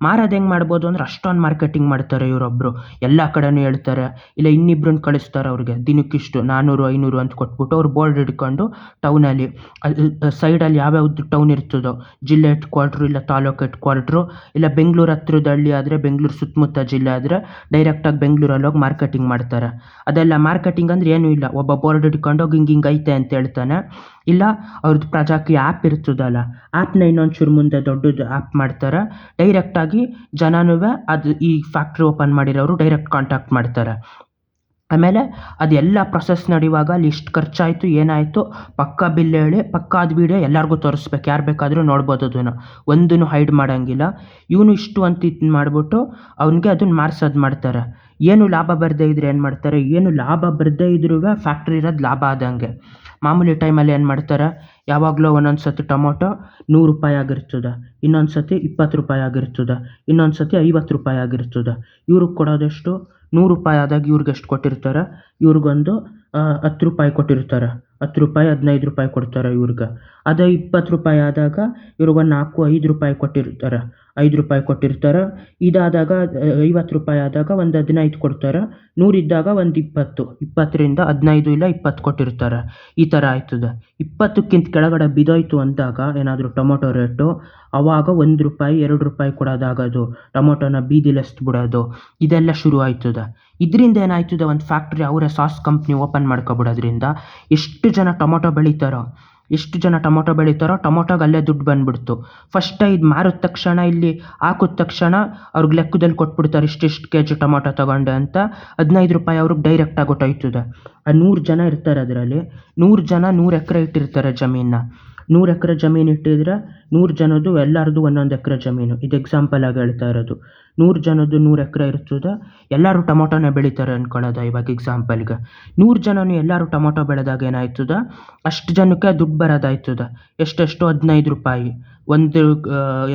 ಮಾರೋದು ಹೆಂಗೆ ಮಾಡ್ಬೋದು ಅಂದರೆ ಅಷ್ಟೊಂದು ಮಾರ್ಕೆಟಿಂಗ್ ಮಾಡ್ತಾರೆ ಇವರೊಬ್ಬರು. ಎಲ್ಲ ಕಡೆನೂ ಹೇಳ್ತಾರೆ. ಇಲ್ಲ ಇನ್ನಿಬ್ರನ್ನ ಕಳಿಸ್ತಾರೆ ಅವ್ರಿಗೆ, ದಿನಕ್ಕಿಷ್ಟು 400, 500 ಅಂತ ಕೊಟ್ಬಿಟ್ಟು ಅವ್ರು ಬೋರ್ಡ್ ಹಿಡ್ಕೊಂಡು ಟೌನಲ್ಲಿ ಅಲ್ಲಿ ಸೈಡಲ್ಲಿ ಯಾವ್ಯಾವ್ದು ಟೌನ್ ಇರ್ತದೋ, ಜಿಲ್ಲೆ ಹೆಡ್ ಕ್ವಾರ್ಟ್ರು ಇಲ್ಲ ತಾಲೂಕು ಹೆಡ್ ಕ್ವಾರ್ಟ್ರು ಇಲ್ಲ ಬೆಂಗಳೂರು ಹತ್ರದ ಹಳ್ಳಿ ಆದರೆ ಬೆಂಗಳೂರು ಸುತ್ತಮುತ್ತ ಜಿಲ್ಲೆ ಆದರೆ ಡೈರೆಕ್ಟಾಗಿ ಬೆಂಗಳೂರಲ್ಲಿ ಹೋಗಿ ಮಾರ್ಕೆಟಿಂಗ್ ಮಾಡ್ತಾರೆ. ಅದೆಲ್ಲ ಮಾರ್ಕೆಟಿಂಗ್ ಅಂದರೆ ಏನೂ ಇಲ್ಲ, ಒಬ್ಬ ಬೋರ್ಡ್ ಹಿಡ್ಕೊಂಡು ಹೋಗಿ ಹಿಂಗೆ ಐತೆ ಅಂತ ಹೇಳ್ತಾನೆ. ಇಲ್ಲ ಅವ್ರದ್ದು ಪ್ರಜಾಕೀಯ ಆ್ಯಪ್ ಇರ್ತದಲ್ಲ, ಆ್ಯಪ್ನ ಇನ್ನೊಂಚೂರು ಮುಂದೆ ದೊಡ್ಡದು ಆ್ಯಪ್ ಮಾಡ್ತಾರೆ. ಡೈರೆಕ್ಟಾಗಿ ಜನನೂ ಅದು ಈ ಫ್ಯಾಕ್ಟ್ರಿ ಓಪನ್ ಮಾಡಿರೋರು ಡೈರೆಕ್ಟ್ ಕಾಂಟ್ಯಾಕ್ಟ್ ಮಾಡ್ತಾರೆ. ಆಮೇಲೆ ಅದೆಲ್ಲ ಪ್ರೊಸೆಸ್ ನಡೆಯುವಾಗ ಅಲ್ಲಿ ಇಷ್ಟು ಖರ್ಚಾಯಿತು ಏನಾಯಿತು ಪಕ್ಕಾ ಬಿಲ್ ಹೇಳಿ ಪಕ್ಕಾದ ವೀಡಿಯೋ ಎಲ್ಲರಿಗೂ ತೋರಿಸ್ಬೇಕು, ಯಾರು ಬೇಕಾದರೂ ನೋಡ್ಬೋದು ಅದನ್ನು, ಒಂದೂ ಹೈಡ್ ಮಾಡೋಂಗಿಲ್ಲ. ಇವನು ಇಷ್ಟು ಅಂತ ಇದು ಮಾಡಿಬಿಟ್ಟು ಅವನಿಗೆ ಅದನ್ನು ಮಾರ್ಸೋದು ಮಾಡ್ತಾರೆ. ಏನು ಲಾಭ ಬರದೇ ಇದ್ರೆ ಏನು ಮಾಡ್ತಾರೆ, ಏನು ಲಾಭ ಬರದೇ ಇದ್ರೂ ಫ್ಯಾಕ್ಟ್ರಿ ಇರೋದು ಲಾಭ ಆದಂಗೆ. ಮಾಮೂಲಿ ಟೈಮಲ್ಲಿ ಏನು ಮಾಡ್ತಾರೆ, ಯಾವಾಗಲೂ ಒಂದೊಂದು ಸತಿ ಟೊಮೊಟೊ 100 ರೂಪಾಯಿ ಆಗಿರ್ತದೆ, ಇನ್ನೊಂದು ಸತಿ 20 ರೂಪಾಯಿ ಆಗಿರ್ತದೆ, ಇನ್ನೊಂದು ಸತಿ 50 ರೂಪಾಯಿ ಆಗಿರ್ತದೆ. ಇವ್ರಿಗೆ ಕೊಡೋದೆಷ್ಟು, 100 ರೂಪಾಯಿ ಆದಾಗ ಇವ್ರಿಗೆ ಎಷ್ಟು ಕೊಟ್ಟಿರ್ತಾರೆ, ಇವ್ರಿಗೊಂದು 10 ರೂಪಾಯಿ ಕೊಟ್ಟಿರ್ತಾರೆ, 10 ರೂಪಾಯಿ 15 ರೂಪಾಯಿ ಕೊಡ್ತಾರೆ ಇವ್ರಿಗೆ. ಅದೇ 20 ರೂಪಾಯಿ ಆದಾಗ ಇವ್ರಿಗೊಂದು 4, 5 ರೂಪಾಯಿ ಕೊಟ್ಟಿರ್ತಾರೆ, 5 ರೂಪಾಯಿ ಕೊಟ್ಟಿರ್ತಾರೆ. ಇದಾದಾಗ 50 ರೂಪಾಯಿ ಆದಾಗ ಒಂದು 15 ಕೊಡ್ತಾರೆ, 100 ಇದ್ದಾಗ ಒಂದು 20, 20ರಿಂದ 15 ಇಲ್ಲ 20 ಕೊಟ್ಟಿರ್ತಾರೆ. ಈ ಥರ ಆಯ್ತದೆ. 20ಕ್ಕಿಂತ ಕೆಳಗಡೆ ಬಿದ್ದೋಯ್ತು ಅಂದಾಗ ಏನಾದರೂ ಟೊಮೊಟೊ ರೇಟು, ಆವಾಗ 1 ರೂಪಾಯಿ 2 ರೂಪಾಯಿ ಕೊಡೋದಾಗೋದು, ಟೊಮೊಟೊನ ಬೀದಿಲಿ ಎಸ್ದ್ಬಿಡೋದು, ಇದೆಲ್ಲ ಶುರು ಆಯ್ತದೆ. ಇದರಿಂದ ಏನಾಯ್ತದೆ, ಒಂದು ಫ್ಯಾಕ್ಟ್ರಿ ಅವರೇ ಸಾಸ್ ಕಂಪ್ನಿ ಓಪನ್ ಮಾಡ್ಕೊಬಿಡೋದ್ರಿಂದ ಎಷ್ಟು ಜನ ಟೊಮೊಟೊ ಬೆಳೀತಾರೋ ಟೊಮೊಟೊಗೆ ಅಲ್ಲೇ ದುಡ್ಡು ಬಂದುಬಿಡ್ತು. ಫಸ್ಟ್ ಇದು ಮಾರಿದ ತಕ್ಷಣ ಇಲ್ಲಿ ಹಾಕಿದ ತಕ್ಷಣ ಅವ್ರಿಗೆ ಲೆಕ್ಕದಲ್ಲಿ ಕೊಟ್ಬಿಡ್ತಾರೆ, ಇಷ್ಟಿಷ್ಟು ಕೆಜಿ ಟೊಮೊಟೊ ತೊಗೊಂಡೆ ಅಂತ. 15 ರೂಪಾಯಿ ಅವ್ರಿಗೆ ಡೈರೆಕ್ಟಾಗಿ ಹೊಟ್ಟೋಯ್ತದೆ. ಆ 100 ಜನ ಇರ್ತಾರೆ, ಅದರಲ್ಲಿ 100 ಜನ 100 ಎಕರೆ ಇಟ್ಟಿರ್ತಾರೆ ಜಮೀನನ್ನ. 100 ಎಕರೆ ಜಮೀನು ಇಟ್ಟಿದ್ರೆ 100 ಜನದ್ದು ಎಲ್ಲರದ್ದು 1 ಎಕರೆ ಜಮೀನು. ಇದು ಎಕ್ಸಾಂಪಲ್ ಆಗಿ ಹೇಳ್ತಾ ಇರೋದು. 100 ಜನದ್ದು 100 ಎಕರೆ ಇರ್ತದೆ, ಎಲ್ಲರೂ ಟೊಮೊಟೊನೇ ಬೆಳೀತಾರೆ ಅಂದ್ಕೊಳ್ಳೋದು ಇವಾಗ ಎಕ್ಸಾಂಪಲ್ಗೆ. 100 ಜನನೂ ಎಲ್ಲರೂ ಟೊಮೊಟೊ ಬೆಳೆದಾಗ ಏನಾಯ್ತದೆ, ಅಷ್ಟು ಜನಕ್ಕೆ ದುಡ್ಡು ಬರೋದಾಯ್ತದೆ. ಎಷ್ಟೆಷ್ಟು 15 ರೂಪಾಯಿ. ಒಂದು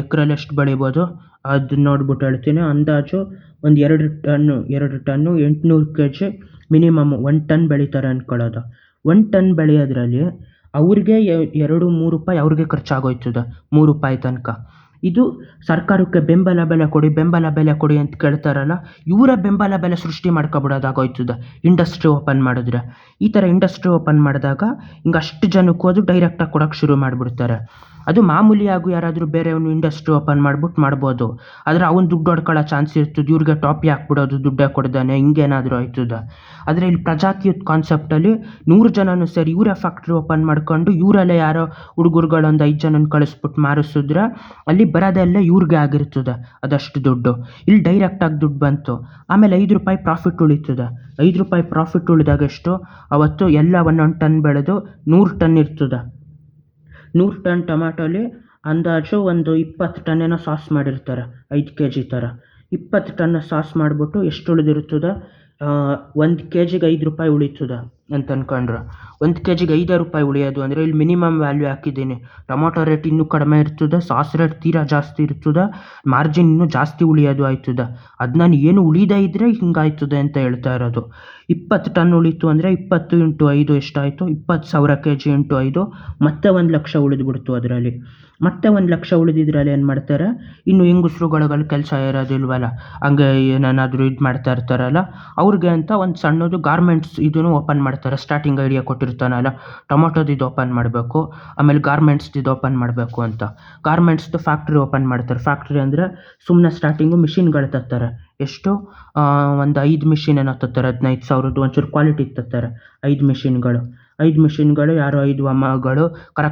ಎಕರೆಲಿ ಎಷ್ಟು ಬೆಳಿಬೋದು ಅದು ನೋಡ್ಬಿಟ್ಟು ಹೇಳ್ತೀನಿ. ಅಂದಾಜು ಒಂದು 2 ಟನ್ನು 800 kg ಮಿನಿಮಮ್ 1 ಟನ್ ಬೆಳೀತಾರೆ ಅಂದ್ಕೊಳ್ಳೋದು. 1 ಟನ್ ಬೆಳೆಯೋದ್ರಲ್ಲಿ ಅವ್ರಿಗೆ 2-3 ರೂಪಾಯಿ ಅವ್ರಿಗೆ ಖರ್ಚಾಗೋಯ್ತದೆ, 3 ರೂಪಾಯಿ ತನಕ. ಇದು ಸರ್ಕಾರಕ್ಕೆ ಬೆಂಬಲ ಬೆಲೆ ಕೊಡಿ ಅಂತ ಕೇಳ್ತಾರಲ್ಲ, ಇವರೇ ಬೆಂಬಲ ಬೆಲೆ ಸೃಷ್ಟಿ ಮಾಡ್ಕೊಬಿಡೋದಾಗೋಯ್ತದೆ ಇಂಡಸ್ಟ್ರಿ ಓಪನ್ ಮಾಡಿದ್ರೆ. ಈ ಥರ ಇಂಡಸ್ಟ್ರಿ ಓಪನ್ ಮಾಡಿದಾಗ ಹಿಂಗೆ ಅಷ್ಟು ಜನಕ್ಕೆ ಹೋದ್ರು ಡೈರೆಕ್ಟಾಗಿ ಕೊಡೋಕ್ಕೆ ಶುರು ಮಾಡಿಬಿಡ್ತಾರೆ. ಅದು ಮಾಮೂಲಿಯಾಗೂ ಯಾರಾದರೂ ಬೇರೆಯವನು ಇಂಡಸ್ಟ್ರಿ ಓಪನ್ ಮಾಡ್ಬೋದು, ಆದರೆ ಅವ್ನು ದುಡ್ಡು ಹೊಡ್ಕೊಳ್ಳೋ ಚಾನ್ಸ್ ಇರ್ತದೆ, ಇವ್ರಿಗೆ ಟಾಪಿ ಹಾಕ್ಬಿಡೋದು ದುಡ್ಡೇ ಕೊಡ್ದಾನೆ, ಹಿಂಗೇನಾದರೂ ಆಯ್ತದೆ. ಆದರೆ ಇಲ್ಲಿ ಪ್ರಜಾಕೀಯದ ಕಾನ್ಸೆಪ್ಟಲ್ಲಿ 100 ಜನನೂ ಸೇರಿ ಇವರೇ ಫ್ಯಾಕ್ಟ್ರಿ ಓಪನ್ ಮಾಡ್ಕೊಂಡು ಇವರಲ್ಲೇ ಯಾರೋ ಹುಡುಗರುಗಳೊಂದು 5 ಜನನ ಕಳಿಸ್ಬಿಟ್ಟು ಮಾರಿಸಿದ್ರೆ ಅಲ್ಲಿ ಬರೋದೆಲ್ಲ ಇವ್ರಿಗೆ ಆಗಿರ್ತದೆ ಅದಷ್ಟು ದುಡ್ಡು. ಇಲ್ಲಿ ಡೈರೆಕ್ಟಾಗಿ ದುಡ್ಡು ಬಂತು. ಆಮೇಲೆ 5 ರೂಪಾಯಿ ಪ್ರಾಫಿಟ್ ಉಳಿತದೆ. 5 ರೂಪಾಯಿ ಪ್ರಾಫಿಟ್ ಉಳಿದಾಗ ಎಷ್ಟು, ಅವತ್ತು ಎಲ್ಲ 1 ಟನ್ ಬೆಳೆದು 100 ಟನ್ ಇರ್ತದೆ. 100 ಟನ್ ಟೊಮ್ಯಾಟೋಲಿ ಅಂದಾಜು ಒಂದು 20 ಟನ್ ಏನೋ ಸಾಸ್ ಮಾಡಿರ್ತಾರೆ, 5 kg ಥರ. 20 ಟನ್ ಸಾಸ್ ಮಾಡಿಬಿಟ್ಟು ಎಷ್ಟು ಉಳಿದಿರ್ತದೆ, 1 kgಗೆ 5 ರೂಪಾಯಿ ಉಳೀತದೆ ಅಂತ ಅಂದ್ಕೊಂಡ್ರೆ. 1 kgಗೆ 5 ರೂಪಾಯಿ ಉಳಿಯೋದು ಅಂದರೆ ಇಲ್ಲಿ ಮಿನಿಮಮ್ ವ್ಯಾಲ್ಯೂ ಹಾಕಿದ್ದೀನಿ. ಟೊಮೊಟೊ ರೇಟ್ ಇನ್ನೂ ಕಡಿಮೆ ಇರ್ತದೆ, ಸಾಸ್ ರೇಟ್ ತೀರಾ ಜಾಸ್ತಿ ಇರ್ತದೆ, ಮಾರ್ಜಿನ್ ಇನ್ನೂ ಜಾಸ್ತಿ ಉಳಿಯೋದು ಆಯ್ತದೆ. ಅದು ನಾನು ಏನು ಉಳಿದೇ ಇದ್ದರೆ ಹಿಂಗಾಯ್ತದೆ ಅಂತ ಹೇಳ್ತಾ ಇರೋದು. 20 ಟನ್ ಉಳೀತು ಅಂದರೆ 20 × 5 ಎಷ್ಟಾಯಿತು, 20,000 kg × 5 ಮತ್ತೆ 1 ಲಕ್ಷ ಉಳಿದ್ಬಿಡ್ತು ಅದರಲ್ಲಿ. ಮತ್ತೆ 1 ಲಕ್ಷ ಉಳಿದಿದ್ರಲ್ಲಿ ಏನು ಮಾಡ್ತಾರೆ, ಇನ್ನು ಹೆಂಗಸ್ರುಗಳಿಗೆಲ್ಲ ಕೆಲಸ ಇರೋದಿಲ್ವಲ್ಲ, ಹಂಗೆ ಏನೇನಾದರೂ ಇದು ಮಾಡ್ತಾ ಇರ್ತಾರಲ್ಲ ಅವ್ರಿಗೆ ಅಂತ ಒಂದು ಸಣ್ಣದು ಗಾರ್ಮೆಂಟ್ಸ್ ಇದನ್ನು ಓಪನ್ ಮಾಡ್ತಾರೆ. ಸ್ಟಾರ್ಟಿಂಗ್ ಐಡಿಯಾ ಕೊಟ್ಟಿರ್ತಾನಲ್ಲ, ಟೊಮೊಟೊದು ಇದು ಓಪನ್ ಮಾಡಬೇಕು, ಆಮೇಲೆ ಗಾರ್ಮೆಂಟ್ಸ್ದು ಇದು ಓಪನ್ ಮಾಡಬೇಕು ಅಂತ. ಗಾರ್ಮೆಂಟ್ಸ್ದು ಫ್ಯಾಕ್ಟ್ರಿ ಓಪನ್ ಮಾಡ್ತಾರೆ. ಫ್ಯಾಕ್ಟ್ರಿ ಅಂದರೆ ಸುಮ್ಮನೆ ಸ್ಟಾರ್ಟಿಂಗು ಮಿಷಿನ್ಗಳು ತರ್ತಾರೆ. ಎಷ್ಟು, ಒಂದು 5 ಮಿಷಿನ್ ಏನೋ ತರ್ತಾರೆ, 15,000ದ್ದು ಒಂಚೂರು ಕ್ವಾಲಿಟಿ ತರ್ತಾರೆ. 5 ಮಿಷಿನ್ಗಳು ಯಾರೋ 5 ಅಮ್ಮಗಳು ಕರೆಕ್ಟ್